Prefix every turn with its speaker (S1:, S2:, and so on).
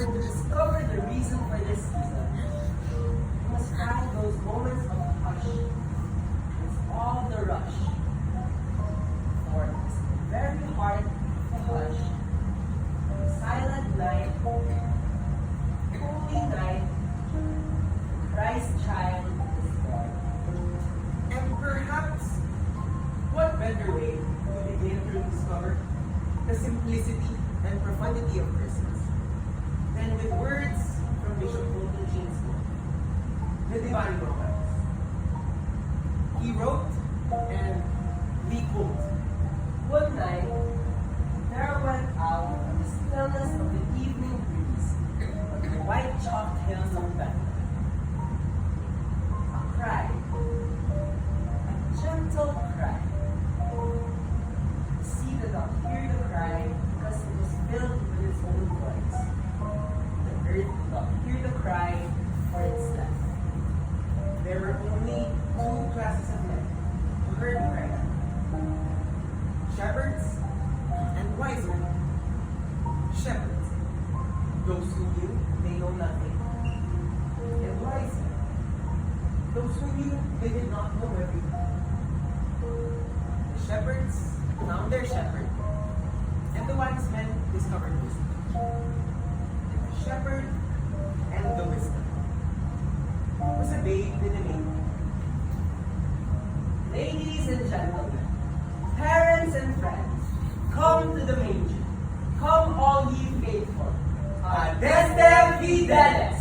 S1: order to discover the reason for this season, you must find those moments of hush. It's all the rush. For it's very hard to hush. Silent night, holy night, Christ child is born. And perhaps, what better way to begin to discover the simplicity and profundity of Christmas than with words from Bishop Fulton Sheen's book, The Divine Romance. He wrote, and we quote, "One night, there went out in the stillness of the evening breeze on the white chalked hills of Bethlehem. A cry, a gentle cry. The sea did not hear the cry because it was filled with its own voice. The earth did not hear the cry for its death. There were only two classes of men who heard the cry: shepherds and wise men. Shepherds, those who knew they know nothing, and wise men, those who knew they did not know everything. The shepherds found their shepherd, and the wise men discovered wisdom. And the shepherd and the wisdom was a babe in a manger. Ladies and gentlemen, parents and friends, come to the manger. Come all ye faithful. Adeste Fideles.